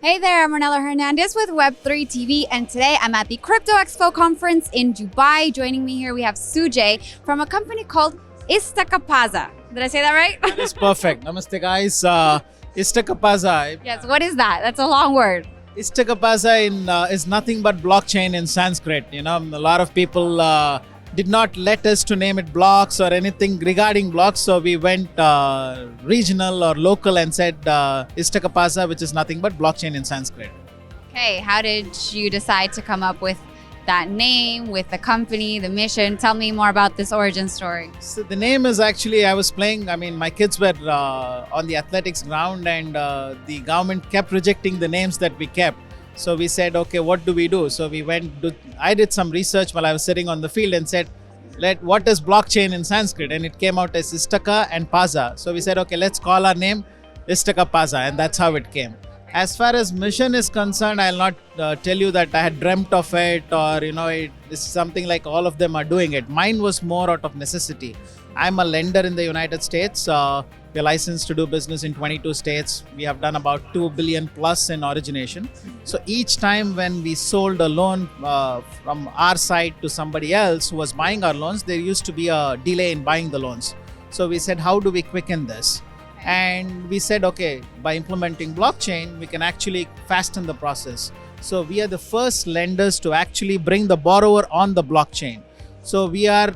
Hey there, I'm Ornella Hernandez with Web3 TV, and today I'm at the Crypto Expo conference in Dubai. Joining me here, we have Sujay from a company called Stakapaza. Did I say that right? That is perfect. Namaste, guys. Stakapaza. Yes, what is that? That's a long word. Stakapaza is nothing but blockchain in Sanskrit. You know, a lot of people did not let us to name it blocks or anything regarding blocks. So we went regional or local and said Stakapaza, which is nothing but blockchain in Sanskrit. Okay, how did you decide to come up with that name, with the company, the mission? Tell me more about this origin story. So the name is actually, I was playing, my kids were on the athletics ground and the government kept rejecting the names that we kept. So we said, okay, what do we do? So I did some research while I was sitting on the field and said, what is blockchain in Sanskrit? And it came out as Istaka and Paza. So we said, okay, let's call our name Stakapaza, and that's how it came. As far as mission is concerned, I'll not tell you that I had dreamt of it or, it is something like all of them are doing it. Mine was more out of necessity. I'm a lender in the United States. We're licensed to do business in 22 states. We have done about 2 billion plus in origination. So each time when we sold a loan from our side to somebody else who was buying our loans, there used to be a delay in buying the loans. So we said, how do we quicken this? And we said, okay, by implementing blockchain, we can actually fasten the process. So we are the first lenders to actually bring the borrower on the blockchain. So we are,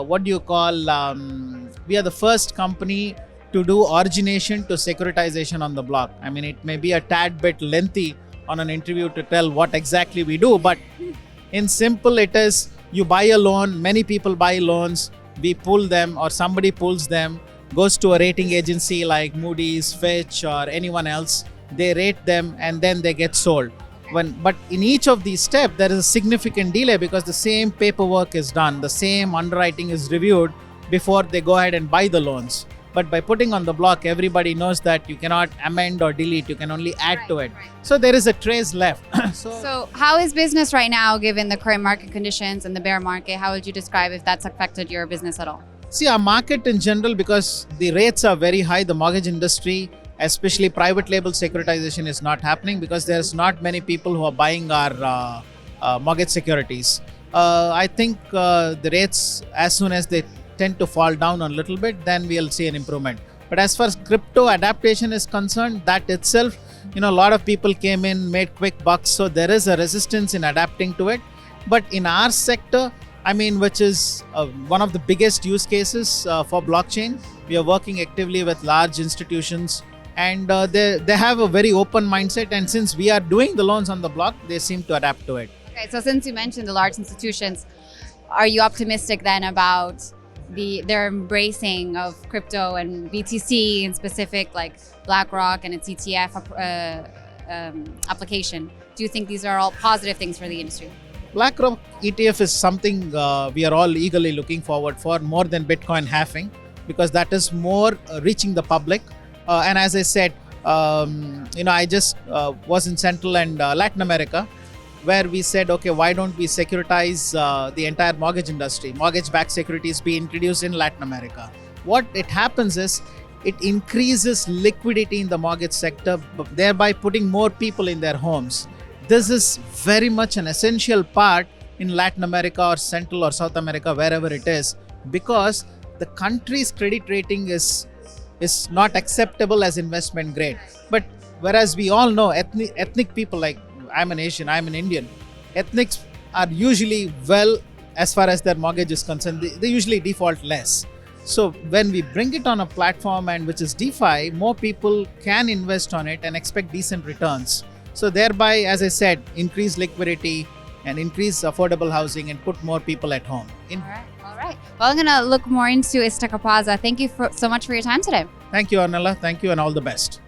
we are the first company to do origination to securitization on the block. It may be a tad bit lengthy on an interview to tell what exactly we do, but in simple, it is you buy a loan, many people buy loans, we pull them or somebody pulls them, goes to a rating agency like Moody's, Fitch or anyone else, they rate them and then they get sold. But in each of these steps, there is a significant delay because the same paperwork is done, the same underwriting is reviewed before they go ahead and buy the loans. But by putting on the block, everybody knows that you cannot amend or delete, you can only add to it. Right. So there is a trace left. So how is business right now given the current market conditions and the bear market? How would you describe if that's affected your business at all? See, our market in general, because the rates are very high, the mortgage industry, especially private label securitization is not happening because there's not many people who are buying our mortgage securities. I think the rates, as soon as they tend to fall down a little bit, then we'll see an improvement. But as far as crypto adaptation is concerned, that itself, a lot of people came in, made quick bucks. So there is a resistance in adapting to it. But in our sector, which is one of the biggest use cases for blockchain, we are working actively with large institutions and they have a very open mindset. And since we are doing the loans on the block, they seem to adapt to it. Okay, so since you mentioned the large institutions, are you optimistic then about their embracing of crypto and BTC in specific, like BlackRock and its ETF application? Do you think these are all positive things for the industry? BlackRock ETF is something we are all eagerly looking forward for, more than Bitcoin halving, because that is more reaching the public. And as I said, I just was in Central and Latin America, where we said, okay, why don't we securitize the entire mortgage industry? Mortgage-backed securities be introduced in Latin America. What it happens is, it increases liquidity in the mortgage sector, thereby putting more people in their homes. This is very much an essential part in Latin America or Central or South America, wherever it is, because the country's credit rating is not acceptable as investment grade. But whereas we all know ethnic people, like I'm an Asian, I'm an Indian, ethnics are usually well as far as their mortgage is concerned. They usually default less. So when we bring it on a platform and which is DeFi, more people can invest on it and expect decent returns. So thereby, as I said, increase liquidity and increase affordable housing and put more people at home. All right. Well, I'm going to look more into Stakapaza. Thank you so much for your time today. Thank you, Ornella. Thank you and all the best.